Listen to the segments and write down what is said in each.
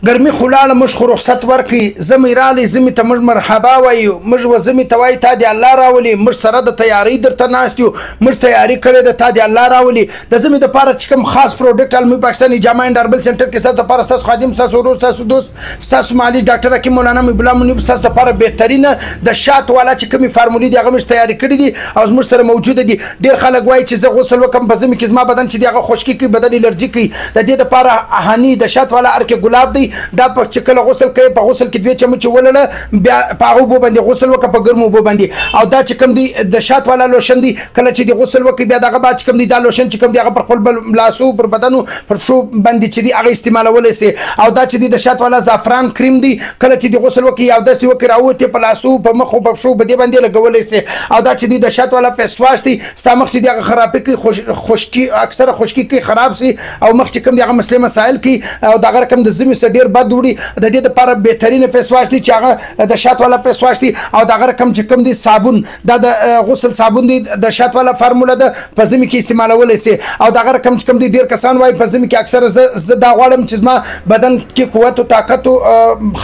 ګرمي خو لاړه موږ خو رخصت ورکړي زمې راغلی زمې ته موږ مرحبا وایو موږ و زمې ته وایي تا دې الله راولي موږ سره د تیارۍ درته ناست یو موږ تیاري کړې ده تا دې الله راولي د زمې دپاره چې کوم خاص پروډکټ علمي پاکستاني جامع اینډ هربل سنټر کې ستاسو دپاره ستاسو خادم ستاسو ورور ستاسو دوست ستاسو معالج ډاکټر حکیم مولانا مبلا منیب ستاسو دپاره بهترینه د شات والا چې کومې فارمولې دي هغه موږ تیاري کړي دي او زموږ سره موجوده دي ډېر خلک وایي چې زه غسل وکړم په زمې کې زما بدن چې دی هغه خشکي کوي بدن الرجي کوي د دې دپاره هني د شات والا ارکې ګلاب دی دا په چې کله غسل کوي په غسل کې 2 چمچې ولړه بیا په هغه اوبو باندې غسل وکړه په ګرمو اوبو باندې او دا چې کوم دی د شات والا لوشن دی کله چې دی غسل وکړي بیا دغه بعد چې کوم دی دا لوشن چې کوم دی هغه پر خپل لاسو پر بدنو پر شو باندې چې دی هغه استعمالولی سي او دا چې دی د شات والا زعفران کریم دی کله چې دی غسل وکړي او داسې وکړي راوتې په لاسو په مخ او په شو په دې باندې لګولی سي او دا چې دی د شات والا فیس واش دی ستا مخ چې دی هغه خرابي کوي خشکي اکثره خشکي کوي خراب سي او مخ چې کوم دی هغه مسلې مسایل کوي او دغه رقم د زمې څخه ډېر بد وړي د دې دپاره بهترینه فیس واش دی چې هغه د شات والا فیس واش دی او دغه رقم چې کوم دی صابون دا د غسل صابون دی د شات والا فارموله ده په زمې کې استعمالولی سي او دغه رقم چې کوم دی ډېر کسان وایي په زمې کې اکثره زه دا غواړم چې زما بدن کې قوت او طاقت او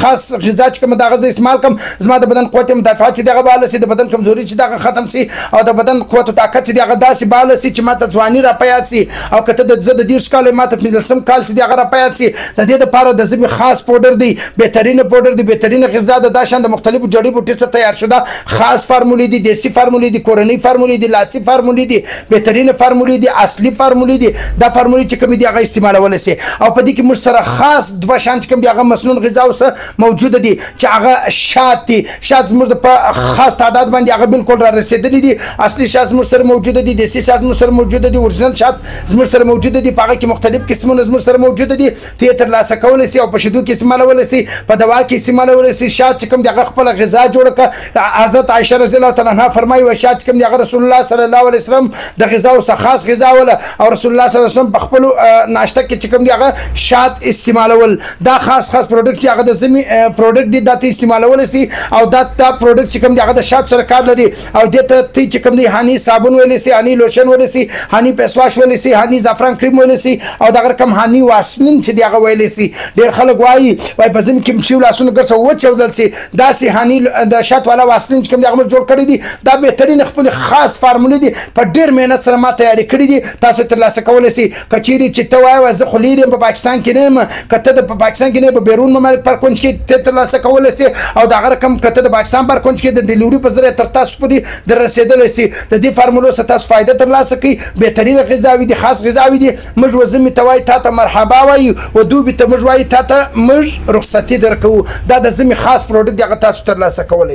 خاص غذا چې کوم دغه زه استعمال کړم زما د بدن قوت مدافعت چې دغه بالا سي د بدن کمزوري چې دغه ختم سي او د بدن قوت او طاقت چې دغه داسې بالا سي چې ماته ځواني را پیاد سي او کته د زه د 10 کال ماته 15 کال چې دغه را پیاد سي د دې لپاره د زمې خاص پودر دی بهترینه پودر دی بهترینه غذا د داشان د مختلفو جړی بوټي څخه تیار شوه خاص فارمولې دي دیسی فارمولې دي کورنۍ فارمولې دي لاسي فارمولې دي بهترینه فارمولې دي اصلي فارمولې دي دا فارمولې چې کوم دي هغه استعمالول سي او په دې کې موږ سره خاص دوه شان چې کوم دي هغه مسنون غذا اوس موجوده دي چې هغه شات دي شات زموږ په خاص تعداد باندې هغه بالکل را رسیدلي دي اصلي شات زموږ سره موجوده دي دیسی شات زموږ سره موجوده دي اورجنل شات زموږ سره موجوده دي په هغه کې مختلف قسمونه زموږ سره موجوده دي ته ترلاسه کولی سي او په شیدو کې استعمالولی سي په دوا کې استعمالولی سي شات چې کوم دي هغه خپله غذا جوړه کړه حضرت عایشه رضی الله تعالی عنها فرمایي وایي شات چې کوم دي هغه رسول الله صلی الله علیه وسلم د غذا څخه خاص غذا وله او رسول الله صلی الله علیه وسلم په خپلو ناشته کې چې کوم دي هغه شات استعمالول دا خاص پروډکټ چې هغه د زمې پروډکټ دي دا ته استعمالولی سي او دا پروډکټ چې کوم دي هغه د شات سره کار لري او دې ته چې کوم دي هاني صابون ویلی سي هاني لوشن ویلی سي هاني فیس واش ویلی سي هاني زعفران کریم ویلی سي او دغه رقم هاني واسلین چې دي هغه ویلی سي ډېر خلک وایي په زمې کې چې لاسونه ګرځه وچاودل سي داسې هاني د شات والا واسلین چې کوم دي هغه جوړ کړی دي دا بهترین خپل خاص فارمولې دي په ډېر مهنت سره ما تیاری کړي دي تاسو ترلاسه کولی سي که چیرې چې ته وایې زه خو لرې یم په پاکستان کې نه یم که ته په پاکستان کې نه په بیرون ممالک پر کونج کې ته ترلاسه کولی سي او د هغه رقم که ته د پاکستان پر کونج کې د ډیلیوري په ذریعه تر تاسو پورې در رسېدلی سي د دې فارمولو څخه تاسو فایده ترلاسه کوي بهترینه غذاوي دي خاص غذاوي دي موږ وزمې ته وایي تا ته مرحبا وایو و دوبي ته موږ وایي تا ته موږ رخصتي درکوو دا د زمې خاص پروډکټ دی هغه تاسو ترلاسه کولی